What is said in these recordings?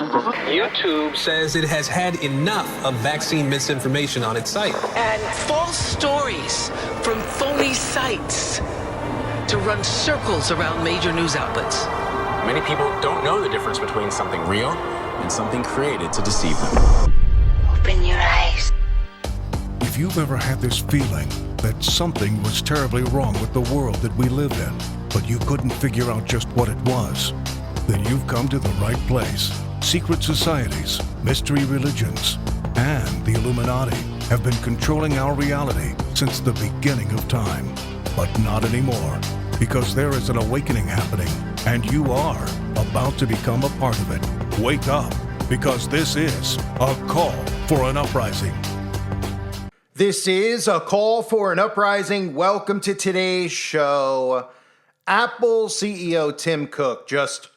YouTube says it has had enough of vaccine misinformation on its site. And false stories from phony sites to run circles around major news outlets. Many people don't know the difference between something real and something created to deceive them. Open your eyes. If you've ever had this feeling that something was terribly wrong with the world that we live in, but you couldn't figure out just what it was, then you've come to the right place. Secret societies, mystery religions, and the Illuminati have been controlling our reality since the beginning of time. But not anymore, because there is an awakening happening, and you are about to become a part of it. Wake up, because this is a call for an uprising. This is a call for an uprising. Welcome to today's show. Apple CEO Tim Cook just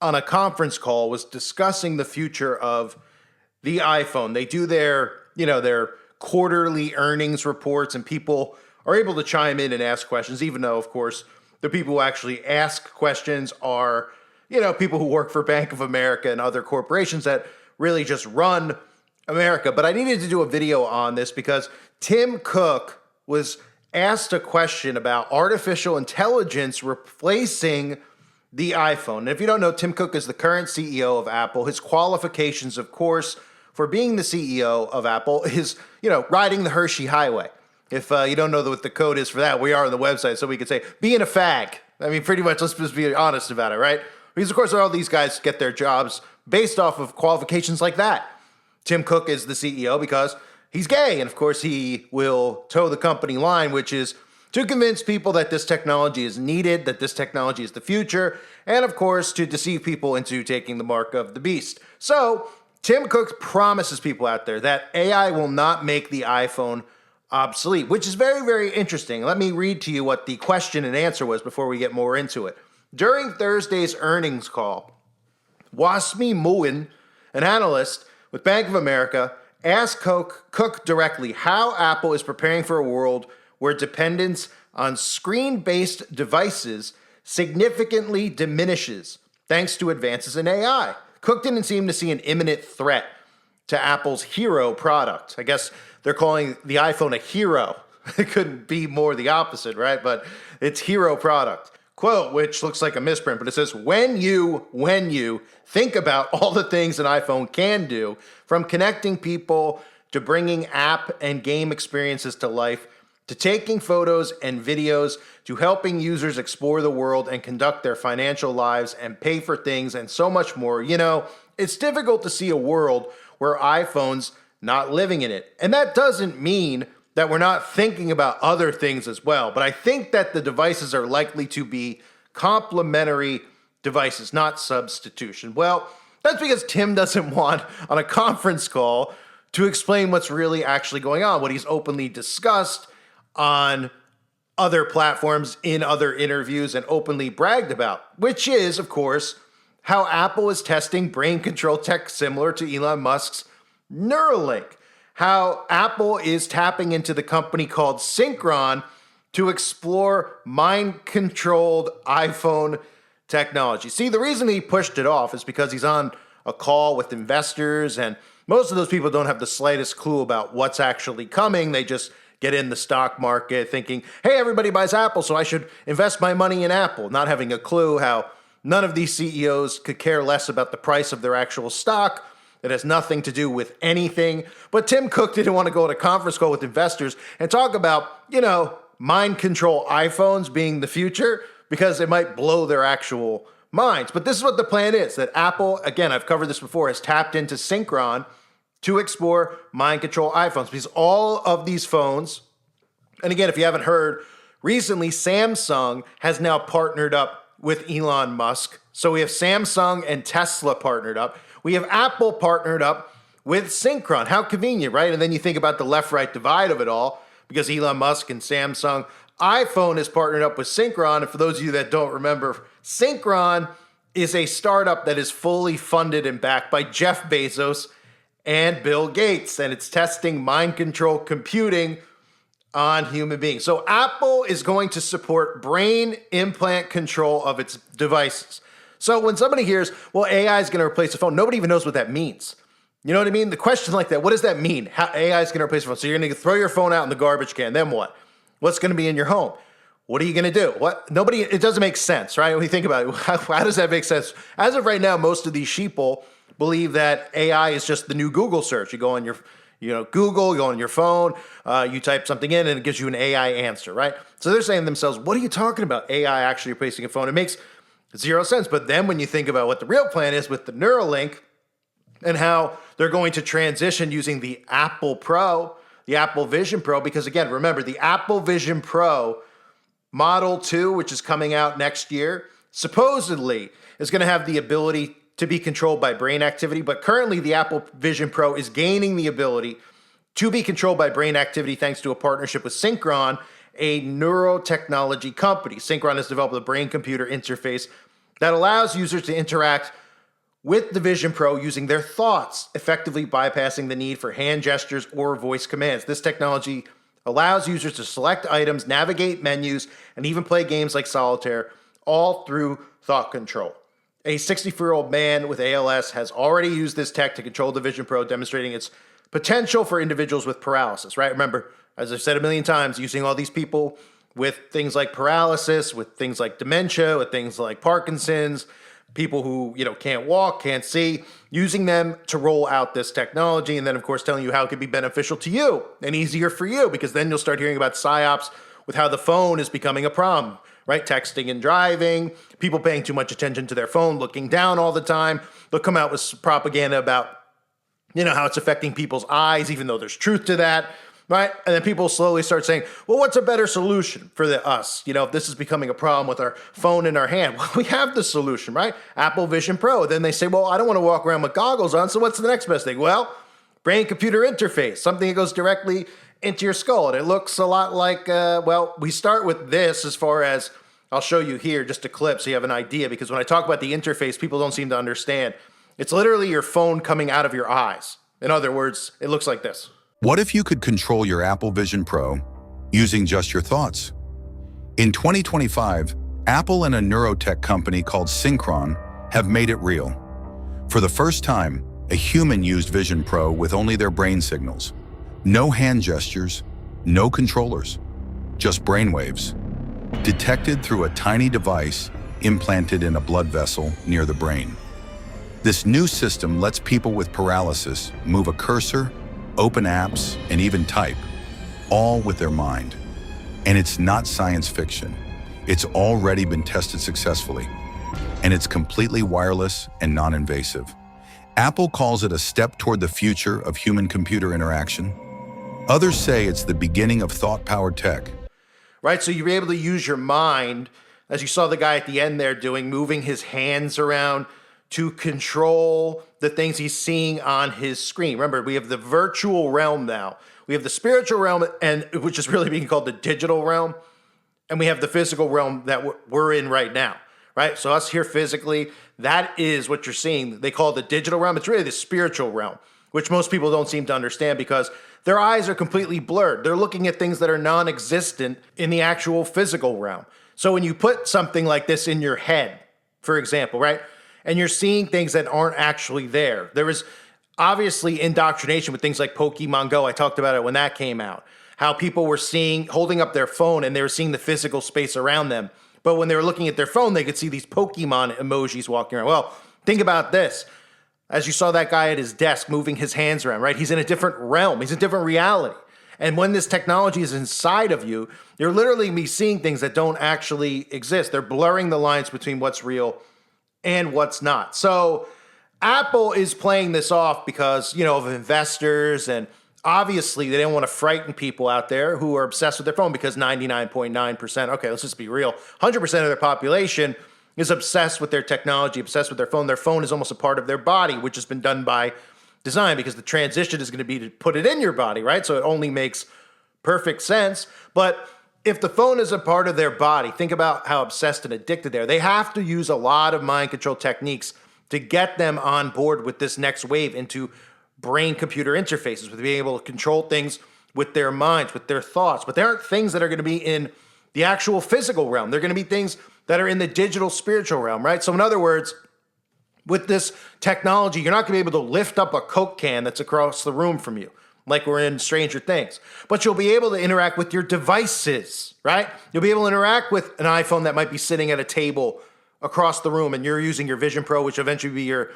on a conference call was discussing the future of the iPhone. They do their quarterly earnings reports, and people are able to chime in and ask questions, even though, of course, the people who actually ask questions are, people who work for Bank of America and other corporations that really just run America. But I needed to do a video on this because Tim Cook was asked a question about artificial intelligence replacing the iPhone. And if you don't know, Tim Cook is the current CEO of Apple. His qualifications, of course, for being the CEO of Apple is, riding the Hershey Highway. If you don't know what the code is for that, we are on the website, so we could say, being a fag. I mean, pretty much, let's just be honest about it, right? Because, of course, all these guys get their jobs based off of qualifications like that. Tim Cook is the CEO because he's gay, and, of course, he will toe the company line, which is to convince people that this technology is needed, that this technology is the future, and, of course, to deceive people into taking the mark of the beast. So Tim Cook promises people out there that AI will not make the iPhone obsolete, which is very, very interesting. Let me read to you what the question and answer was before we get more into it. During Thursday's earnings call, Wasmi Muin, an analyst with Bank of America, asked Cook directly how Apple is preparing for a world where dependence on screen-based devices significantly diminishes thanks to advances in AI. Cook didn't seem to see an imminent threat to Apple's hero product. I guess they're calling the iPhone a hero. It couldn't be more the opposite, right? But it's hero product. Quote, which looks like a misprint, but it says, when you think about all the things an iPhone can do, from connecting people to bringing app and game experiences to life, to taking photos and videos, to helping users explore the world and conduct their financial lives and pay for things and so much more, it's difficult to see a world where iPhone's not living in it. And that doesn't mean that we're not thinking about other things as well. But I think that the devices are likely to be complementary devices, not substitution. Well, that's because Tim doesn't want on a conference call to explain what's really actually going on, what he's openly discussed on other platforms, in other interviews, and openly bragged about, which is, of course, how Apple is testing brain control tech similar to Elon Musk's Neuralink, how Apple is tapping into the company called Synchron to explore mind-controlled iPhone technology. See, the reason he pushed it off is because he's on a call with investors, and most of those people don't have the slightest clue about what's actually coming. They just get in the stock market thinking, hey, everybody buys Apple, so I should invest my money in Apple, not having a clue how none of these CEOs could care less about the price of their actual stock. It has nothing to do with anything. But Tim Cook didn't want to go on a conference call with investors and talk about, mind control iPhones being the future because it might blow their actual minds. But this is what the plan is, that Apple, again, I've covered this before, has tapped into Synchron to explore mind control iPhones, because all of these phones, and again, if you haven't heard, recently Samsung has now partnered up with Elon Musk. So we have Samsung and Tesla partnered up. We have Apple partnered up with Synchron. How convenient, right? And then you think about the left-right divide of it all, because Elon Musk and Samsung. iPhone is partnered up with Synchron. And for those of you that don't remember, Synchron is a startup that is fully funded and backed by Jeff Bezos and Bill Gates, and it's testing mind control computing on human beings. So Apple is going to support brain implant control of its devices. So when somebody hears, well, AI is going to replace the phone, nobody even knows what that means. You know what I mean? The question like that, what does that mean? How AI is going to replace your phone? So you're going to throw your phone out in the garbage can. Then what? What's going to be in your home? What are you going to do? It doesn't make sense, right? When you think about it, how does that make sense? As of right now, most of these sheeple believe that AI is just the new Google search. You go on your, Google, you go on your phone, you type something in and it gives you an AI answer, right? So they're saying to themselves, what are you talking about? AI actually replacing a phone? It makes zero sense. But then when you think about what the real plan is with the Neuralink and how they're going to transition using the Apple Pro, the Apple Vision Pro, because again, remember the Apple Vision Pro Model 2, which is coming out next year, supposedly is going to have the ability to be controlled by brain activity. But currently, the Apple Vision Pro is gaining the ability to be controlled by brain activity thanks to a partnership with Synchron, a neurotechnology company. Synchron has developed a brain-computer interface that allows users to interact with the Vision Pro using their thoughts, effectively bypassing the need for hand gestures or voice commands. This technology allows users to select items, navigate menus, and even play games like solitaire, all through thought control. A 64-year-old man with ALS has already used this tech to control the Vision Pro, demonstrating its potential for individuals with paralysis, right? Remember, as I've said a million times, using all these people with things like paralysis, with things like dementia, with things like Parkinson's, people who, can't walk, can't see, using them to roll out this technology. And then, of course, telling you how it could be beneficial to you and easier for you, because then you'll start hearing about psyops with how the phone is becoming a problem, right? Texting and driving, people paying too much attention to their phone, looking down all the time. They'll come out with propaganda about, how it's affecting people's eyes, even though there's truth to that. Right? And then people slowly start saying, well, what's a better solution for us? If this is becoming a problem with our phone in our hand, well, we have the solution, right? Apple Vision Pro. Then they say, well, I don't want to walk around with goggles on, so what's the next best thing? Well, brain-computer interface, something that goes directly into your skull. And it looks a lot like, we start with this as far as, I'll show you here, just a clip so you have an idea, because when I talk about the interface, people don't seem to understand. It's literally your phone coming out of your eyes. In other words, it looks like this. What if you could control your Apple Vision Pro using just your thoughts? In 2025, Apple and a neurotech company called Synchron have made it real. For the first time, a human used Vision Pro with only their brain signals. No hand gestures, no controllers, just brainwaves, detected through a tiny device implanted in a blood vessel near the brain. This new system lets people with paralysis move a cursor, open apps, and even type, all with their mind. And it's not science fiction. It's already been tested successfully, and it's completely wireless and non-invasive. Apple calls it a step toward the future of human-computer interaction. Others say it's the beginning of thought-powered tech. Right, so you're able to use your mind, as you saw the guy at the end there doing, moving his hands around to control the things he's seeing on his screen. Remember, we have the virtual realm now. We have the spiritual realm, and which is really being called the digital realm, and we have the physical realm that we're in right now, right? So us here physically, that is what you're seeing. They call it the digital realm. It's really the spiritual realm, which most people don't seem to understand because their eyes are completely blurred. They're looking at things that are non-existent in the actual physical realm. So when you put something like this in your head, for example, right? And you're seeing things that aren't actually there. There is obviously indoctrination with things like Pokemon Go. I talked about it when that came out. How people were holding up their phone and they were seeing the physical space around them. But when they were looking at their phone, they could see these Pokemon emojis walking around. Well, think about this. As you saw that guy at his desk moving his hands around, right? He's in a different realm. He's in a different reality. And when this technology is inside of you, you're literally be seeing things that don't actually exist. They're blurring the lines between what's real and what's not. So Apple is playing this off because, of investors, and obviously they don't want to frighten people out there who are obsessed with their phone because 99.9%, okay, let's just be real, 100% of their population is obsessed with their technology, obsessed with their phone. Their phone is almost a part of their body, which has been done by design because the transition is going to be to put it in your body, right? So it only makes perfect sense. But if the phone is a part of their body, think about how obsessed and addicted they are. They have to use a lot of mind control techniques to get them on board with this next wave into brain-computer interfaces, with being able to control things with their minds, with their thoughts. But there aren't things that are going to be in the actual physical realm. They're going to be things that are in the digital spiritual realm, right? So in other words, with this technology, you're not going to be able to lift up a Coke can that's across the room from you, like we're in Stranger Things. But you'll be able to interact with your devices, right? You'll be able to interact with an iPhone that might be sitting at a table across the room, and you're using your Vision Pro, which will eventually be your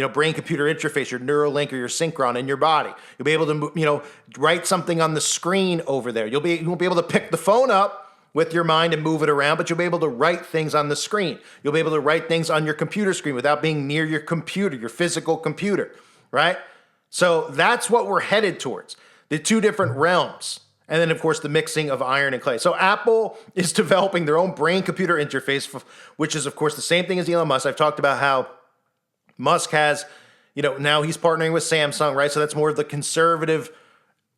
brain-computer interface, your Neuralink or your Synchron in your body. You'll be able to, write something on the screen over there. You won't be able to pick the phone up with your mind and move it around, but you'll be able to write things on the screen. You'll be able to write things on your computer screen without being near your computer, your physical computer, right? So that's what we're headed towards, the two different realms. And then, of course, the mixing of iron and clay. So Apple is developing their own brain-computer interface, which is, of course, the same thing as Elon Musk. I've talked about how Musk has, now he's partnering with Samsung, right? So that's more of the conservative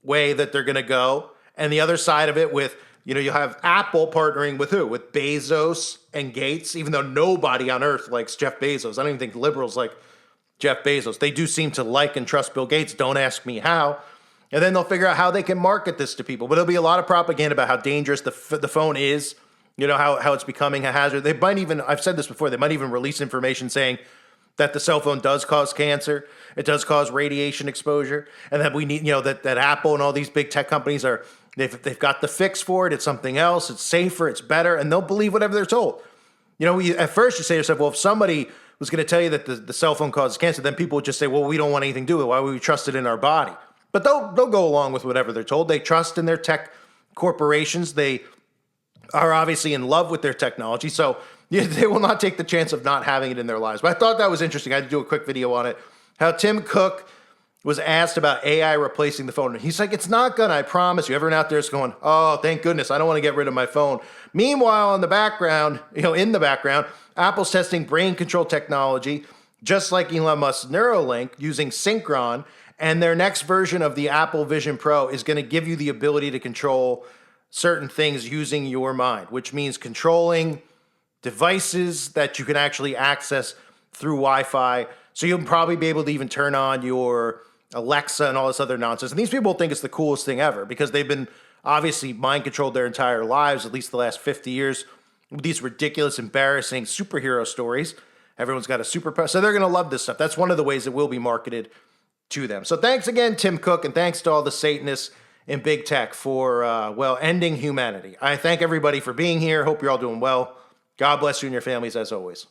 way that they're going to go. And the other side of it with, you have Apple partnering with who? With Bezos and Gates, even though nobody on earth likes Jeff Bezos. I don't even think liberals like Jeff Bezos. They do seem to like and trust Bill Gates. Don't ask me how. And then they'll figure out how they can market this to people. But there'll be a lot of propaganda about how dangerous the phone is, how it's becoming a hazard. They might even, I've said this before, they might even release information saying that the cell phone does cause cancer. It does cause radiation exposure. And that we need, that Apple and all these big tech companies they've got the fix for it. It's something else. It's safer. It's better. And they'll believe whatever they're told. At first you say to yourself, well, if somebody was going to tell you that the cell phone causes cancer, then people would just say, well, we don't want anything to do with it. Why would we trust it in our body? But they'll go along with whatever they're told. They trust in their tech corporations. They are obviously in love with their technology. So they will not take the chance of not having it in their lives. But I thought that was interesting. I had to do a quick video on it. How Tim Cook was asked about AI replacing the phone. And he's like, it's not gonna, I promise you. Everyone out there is going, oh, thank goodness, I don't want to get rid of my phone. Meanwhile, in the background, Apple's testing brain control technology, just like Elon Musk's Neuralink, using Synchron. And their next version of the Apple Vision Pro is going to give you the ability to control certain things using your mind, which means controlling devices that you can actually access through Wi-Fi. So you'll probably be able to even turn on your Alexa and all this other nonsense. And these people think it's the coolest thing ever because they've been obviously mind controlled their entire lives, at least the last 50 years, with these ridiculous, embarrassing superhero stories. Everyone's got a superpower. So they're going to love this stuff. That's one of the ways it will be marketed to them. So thanks again, Tim Cook, and thanks to all the Satanists in big tech for, ending humanity. I thank everybody for being here. Hope you're all doing well. God bless you and your families as always.